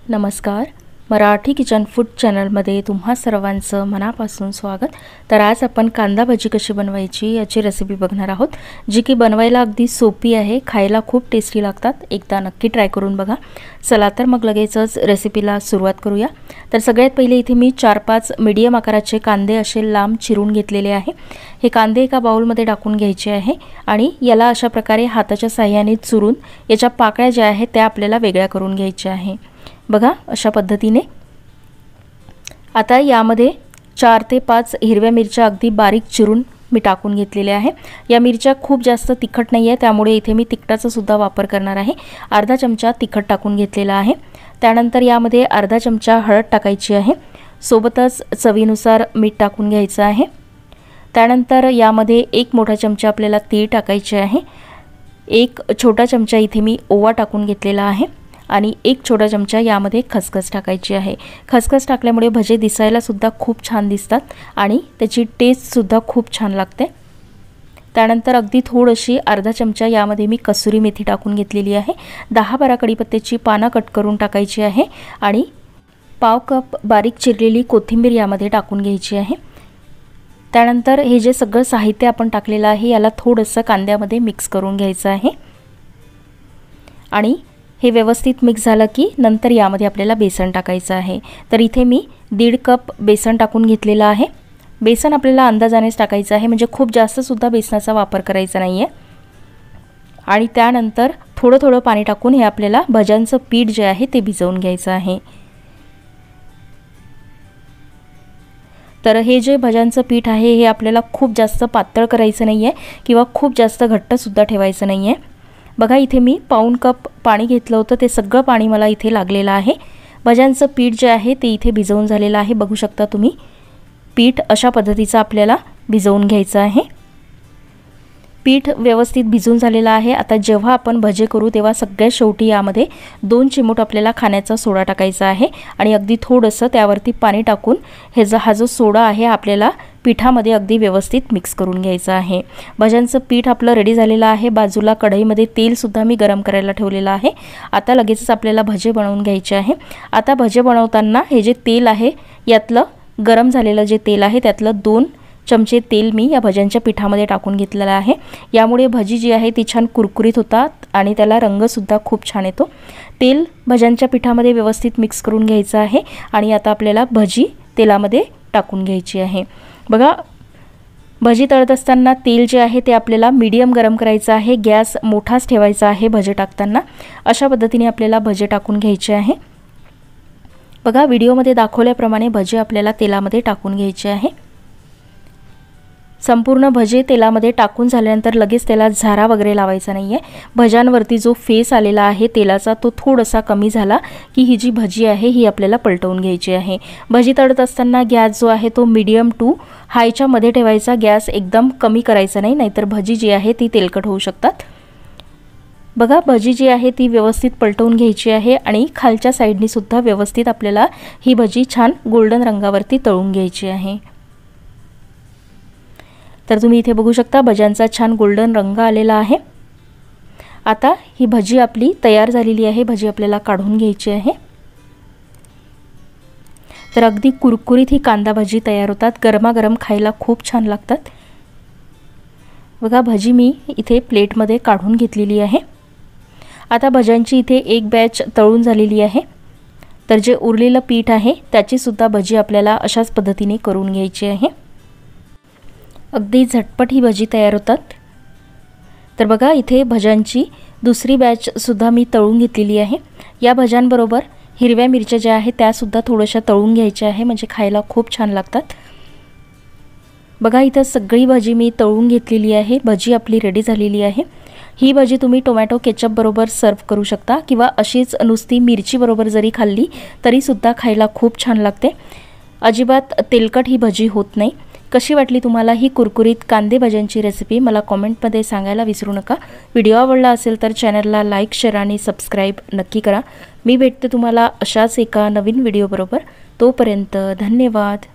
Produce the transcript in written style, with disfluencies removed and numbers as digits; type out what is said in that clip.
नमस्कार. Marathi kitchen food चॅनलमध्ये तुम्हा सर्वांचं मनापासून स्वागत. तर आज आपण कांदा भजी कशी बनवायची याची रेसिपी बघणार आहोत, जी की बनवायला अगदी सोपी आहे, खायला खूप टेस्टी लागतात. एकदा नक्की ट्राय करून बघा. चला तर मग लगेचच रेसिपीला सुरुवात करूया. तर सगळ्यात पहिले इथे मी 4-5 मीडियम आकाराचे कांदे असे लांब चिरून घेतलेले आहे. हे कांदे एका बाउलमध्ये टाकून घ्यायचे आहे आणि याला अशा प्रकारे हाताच्या साहाय्याने चुरून याच्या पाकळ्या ज्या आहेत त्या आपल्याला वेगळ्या करून घ्यायच्या आहे. बघा अशा पद्धतीने. आता यामध्ये 4 ते 5 हिरव्या मिरच्या अगदी बारीक चिरून मी टाकून घेतलेल्या आहे. या मिरच्या खूप जास्त तिखट नाही आहे, त्यामुळे इथे मी तिखटाचा सुद्धा वापर करणार आहे. अर्धा चमचा तिखट टाकून घेतलेला आहे. त्यानंतर यामध्ये अर्धा चमचा हळद टाकायची आहे. सोबतच चवीनुसार मीठ टाकून घ्यायचं आहे. त्यानंतर यामध्ये 1 मोठा चमचा आपल्याला तीळ टाकायचे आहे. 1 छोटा चमचा इथे मी ओवा टाकून घेतलेला आहे आणि 1 छोटा चमचा यामध्ये खसखस टाकायची आहे. खसखस टाकल्यामुळे भजे दिसायला सुद्धा खूप छान दिसतात आणि त्याची टेस्ट सुद्धा खूप छान लागते. त्यानंतर अगदी थोडीशी अर्धा चमचा यामध्ये मी कसुरी मेथी टाकून घेतलेली आहे. 10-12 कढीपत्त्याची पानं कट करून टाकायची आहे आणि पाव कप बारीक चिरलेली कोथिंबीर यामध्ये टाकून घ्यायची आहे. त्यानंतर हे जे सगळं साहित्य आपण टाकलेलं आहे याला थोडंसं कांद्यामध्ये मिक्स करून घ्यायचं आहे आणि हे व्यवस्थित मिक्स झालं की नंतर यामध्ये आपल्याला बेसन टाकायचं आहे. तर इथे मी 1.5 कप बेसन टाकून घेतलेलं आहे. बेसन आपल्याला अंदाजानेच टाकायचं आहे, म्हणजे खूप जास्त सुद्धा बेसनाचा वापर करायचा नाही आहे. आणि त्यानंतर थोडं थोडं पाणी टाकून हे आपल्याला भज्यांचं पीठ जे आहे ते भिजवून घ्यायचं आहे. तर हे जे भज्यांचं पीठ आहे हे आपल्याला खूप जास्त पातळ करायचं नाही आहे किंवा खूप जास्त घट्ट सुद्धा ठेवायचं नाही आहे. बघा इथे मी पाऊण कप पाणी घेतलं होतं, ते सगळं पाणी मला इथे लागलेलं आहे. भज्यांचं पीठ जे आहे ते इथे भिजवून झालेलं आहे. बघू शकता तुम्ही. पीठ अशा पद्धतीचं आपल्याला भिजवून घ्यायचं आहे. पीठ व्यवस्थित भिजून झालेलं आहे. आता जेव्हा आपण भजे करू तेव्हा सगळ्यात शेवटी यामध्ये 2 चिमूट आपल्याला खाण्याचा सोडा टाकायचा आहे आणि अगदी थोडंसं त्यावरती पाणी टाकून हा जो सोडा आहे आपल्याला पिठामध्ये अगदी व्यवस्थित मिक्स करून घ्यायचं आहे. भज्यांचं पीठ आपलं रेडी झालेलं आहे. बाजूला कढईमध्ये तेल सुद्धा मी गरम करायला ठेवलेलं आहे. आता लगेचच आपल्याला भजे बनवून घ्यायचे आहे. आता भजे बनवताना हे जे तेल आहे यातलं गरम झालेलं जे तेल आहे त्यातलं 2 चमचे तेल मी या भज्यांच्या पिठामध्ये टाकून घेतलेलं आहे. यामुळे भजी जी आहे ती छान कुरकुरीत होतात आणि त्याला रंगसुद्धा खूप छान येतो. तेल भज्यांच्या पिठामध्ये व्यवस्थित मिक्स करून घ्यायचं आहे आणि आता आपल्याला भजी तेलामध्ये टाकून घ्यायची आहे. बघा भजी तळत असताना तेल जे आहे ते आपल्याला मीडियम गरम करायचं आहे. गॅस मोठाच ठेवायचा आहे भजे टाकताना. अशा पद्धतीने आपल्याला भजे टाकून घ्यायचे आहे. बघा व्हिडिओमध्ये दाखवल्याप्रमाणे भजे आपल्याला तेलामध्ये टाकून घ्यायचे आहे. संपूर्ण भजे तेलामध्ये टाकून झाल्यानंतर लगेच त्याला झारा वगैरे लावायचा नाही आहे. भज्यांवरती जो फेस आलेला आहे तेलाचा तो थोडासा कमी झाला की ही जी भजी आहे ही आपल्याला पलटवून घ्यायची आहे. भजी तळत असताना गॅस जो आहे तो मीडियम टू हायच्या मध्ये ठेवायचा. गॅस एकदम कमी करायचा नाही, नाहीतर भजी जी आहे ती तेलकट होऊ शकतात. बघा भजी जी आहे ती व्यवस्थित पलटवून घ्यायची आहे आणि खालच्या साईडनी सुद्धा व्यवस्थित आपल्याला ही भजी छान गोल्डन रंगावरती तळून घ्यायची आहे. तर तुम्ही इथे बघू शकता भज्यांचा छान गोल्डन रंग आलेला आहे. आता ही भजी आपली तयार झालेली आहे. भजी आपल्याला काढून घ्यायची आहे. तर अगदी कुरकुरीत ही कांदा भजी तयार होतात. गरमागरम खायला खूप छान लागतात. बघा भजी मी इथे प्लेटमध्ये काढून घेतलेली आहे. आता भज्यांची इथे एक बॅच तळून झालेली आहे. तर जे उरलेलं पीठ आहे त्याची सुद्धा भजी आपल्याला अशाच पद्धतीने करून घ्यायची आहे. अगदी झटपट ही भजी तयार होतात. तर बघा इथे भज्यांची दुसरी बॅच सुद्धा मी तळून घेतलेली आहे. या भज्यांबरोबर हिरव्या मिरच्या ज्या आहेत त्या सुद्धा थोड्याशा तळून घ्यायच्या आहे, म्हणजे खायला खूप छान लागतात. बघा इथं सगळी भजी मी तळून घेतलेली आहे. भजी आपली रेडी झालेली आहे. ही भजी तुम्ही टोमॅटो केचप बरोबर सर्व करू शकता किंवा अशीच नुसती मिरची बरोबर जरी खाल्ली तरी सुद्धा खायला खूप छान लागते. अजिबात तेलकट ही भजी होत नाही. कशी वाटली तुम्हाला ही कुरकुरीत कांदे भज्यांची रेसिपी मला कमेंटमध्ये सांगायला विसरू नका. व्हिडिओ आवडला असेल तर चॅनलला लाईक, शेअर आणि सबस्क्राईब नक्की करा. मी भेटते तुम्हाला अशाच एका नवीन व्हिडिओ बरोबर. तोपर्यंत धन्यवाद.